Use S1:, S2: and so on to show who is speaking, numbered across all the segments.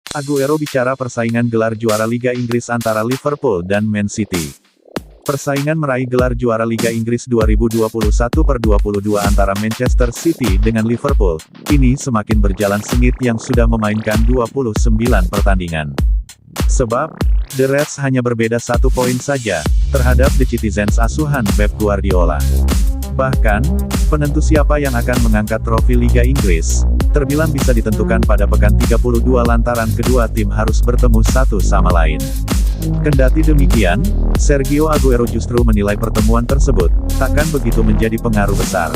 S1: Aguero bicara persaingan gelar juara Liga Inggris antara Liverpool dan Man City. Persaingan meraih gelar juara Liga Inggris 2021/22 antara Manchester City dengan Liverpool, ini semakin berjalan sengit yang sudah memainkan 29 pertandingan. Sebab, The Reds hanya berbeda 1 poin saja, terhadap The Citizens asuhan Pep Guardiola. Bahkan, penentu siapa yang akan mengangkat trofi Liga Inggris, terbilang bisa ditentukan pada pekan 32 lantaran kedua tim harus bertemu satu sama lain. Kendati demikian, Sergio Aguero justru menilai pertemuan tersebut takkan begitu menjadi pengaruh besar.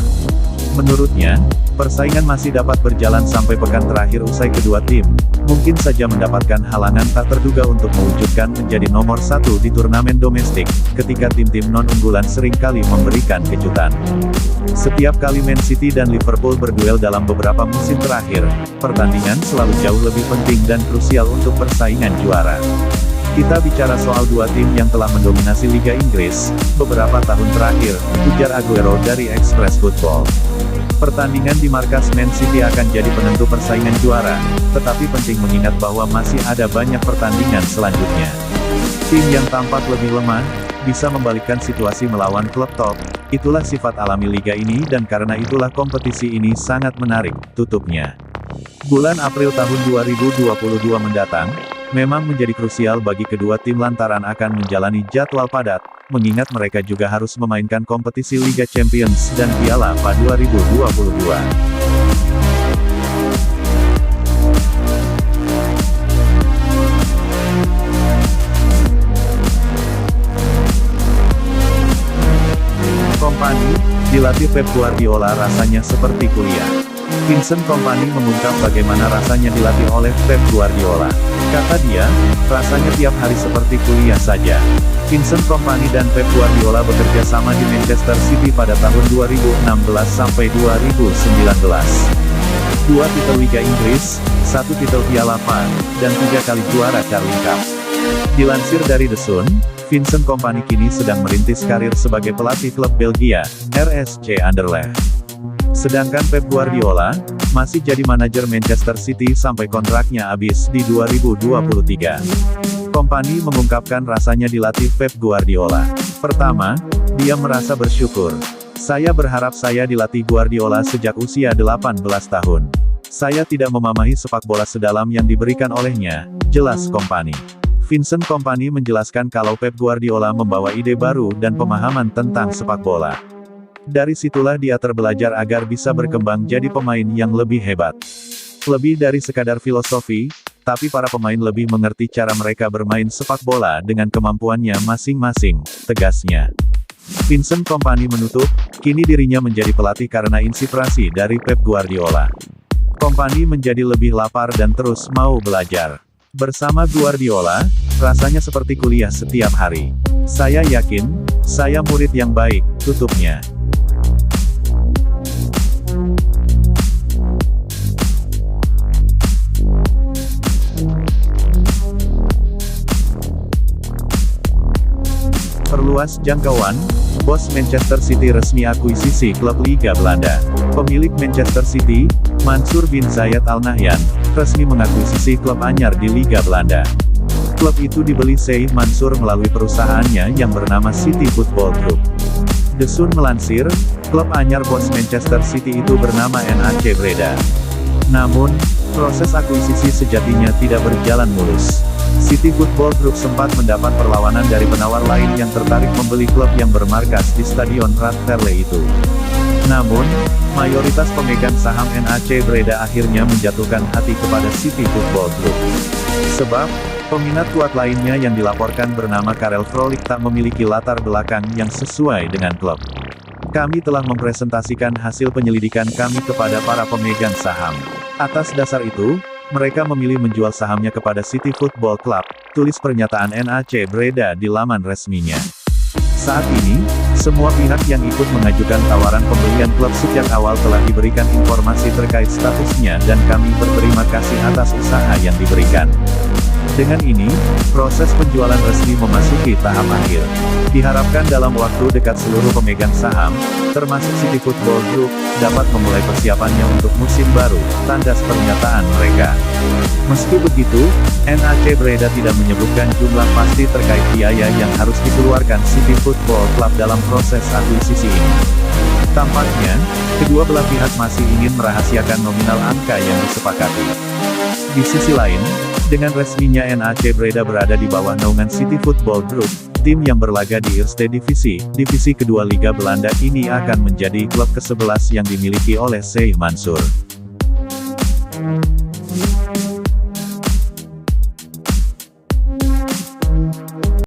S1: Menurutnya, persaingan masih dapat berjalan sampai pekan terakhir usai kedua tim mungkin saja mendapatkan halangan tak terduga untuk mewujudkan menjadi nomor 1 di turnamen domestik, ketika tim-tim non-unggulan seringkali memberikan kejutan. Setiap kali Man City dan Liverpool berduel dalam beberapa musim terakhir, pertandingan selalu jauh lebih penting dan krusial untuk persaingan juara. Kita bicara soal dua tim yang telah mendominasi Liga Inggris beberapa tahun terakhir, ujar Aguero dari Express Football. Pertandingan di markas Man City akan jadi penentu persaingan juara, tetapi penting mengingat bahwa masih ada banyak pertandingan selanjutnya. Tim yang tampak lebih lemah, bisa membalikkan situasi melawan klub top, itulah sifat alami liga ini dan karena itulah kompetisi ini sangat menarik, tutupnya. Bulan April tahun 2022 mendatang, memang menjadi krusial bagi kedua tim lantaran akan menjalani jadwal padat, mengingat mereka juga harus memainkan kompetisi Liga Champions dan Piala FA 2022. Kompany, dilatih Pep Guardiola rasanya seperti kuliah. Vincent Kompany mengungkap bagaimana rasanya dilatih oleh Pep Guardiola. Kata dia, rasanya tiap hari seperti kuliah saja. Vincent Kompany dan Pep Guardiola bekerja sama di Manchester City pada tahun 2016 sampai 2019. 2 titel Liga Inggris, 1 titel Piala FA, dan 3 kali juara Carling Cup. Dilansir dari The Sun, Vincent Kompany kini sedang merintis karir sebagai pelatih klub Belgia, RSC Anderlecht. Sedangkan Pep Guardiola masih jadi manajer Manchester City sampai kontraknya habis di 2023. Kompany mengungkapkan rasanya dilatih Pep Guardiola. Pertama, dia merasa bersyukur. Saya berharap saya dilatih Guardiola sejak usia 18 tahun. Saya tidak memamahhi sepak bola sedalam yang diberikan olehnya, jelas Kompany. Vincent Kompany menjelaskan kalau Pep Guardiola membawa ide baru dan pemahaman tentang sepak bola. Dari situlah dia terbelajar agar bisa berkembang jadi pemain yang lebih hebat. Lebih dari sekadar filosofi, tapi para pemain lebih mengerti cara mereka bermain sepak bola dengan kemampuannya masing-masing, tegasnya. Vincent Kompany menutup, kini dirinya menjadi pelatih karena inspirasi dari Pep Guardiola. Kompany menjadi lebih lapar dan terus mau belajar. Bersama Guardiola, rasanya seperti kuliah setiap hari. Saya yakin, saya murid yang baik, tutupnya. Perluas jangkauan, bos Manchester City resmi akuisisi klub Liga Belanda. Pemilik Manchester City, Mansour bin Zayed Al Nahyan, resmi mengakuisisi klub anyar di Liga Belanda. Klub itu dibeli Sheikh Mansour melalui perusahaannya yang bernama City Football Group. The Sun melansir, klub anyar bos Manchester City itu bernama NAC Breda. Namun, proses akuisisi sejatinya tidak berjalan mulus. City Football Group sempat mendapat perlawanan dari penawar lain yang tertarik membeli klub yang bermarkas di Stadion Rad-Verle itu. Namun, mayoritas pemegang saham NAC Breda akhirnya menjatuhkan hati kepada City Football Group. Sebab, peminat kuat lainnya yang dilaporkan bernama Karel Vrolijk tak memiliki latar belakang yang sesuai dengan klub. Kami telah mempresentasikan hasil penyelidikan kami kepada para pemegang saham. Atas dasar itu, mereka memilih menjual sahamnya kepada City Football Club, tulis pernyataan NAC Breda di laman resminya. Saat ini, semua pihak yang ikut mengajukan tawaran pembelian klub sejak awal telah diberikan informasi terkait statusnya dan kami berterima kasih atas usaha yang diberikan. Dengan ini, proses penjualan resmi memasuki tahap akhir. Diharapkan dalam waktu dekat seluruh pemegang saham, termasuk City Football Group, dapat memulai persiapannya untuk musim baru, tandas pernyataan mereka. Meski begitu, NAC Breda tidak menyebutkan jumlah pasti terkait biaya yang harus dikeluarkan City Football Club dalam proses akuisisi ini. Tampaknya, kedua belah pihak masih ingin merahasiakan nominal angka yang disepakati. Di sisi lain, dengan resminya NAC Breda berada di bawah naungan City Football Group, tim yang berlaga di Eerste Divisie, divisi kedua Liga Belanda ini akan menjadi klub ke-11 yang dimiliki oleh Sheikh Mansour.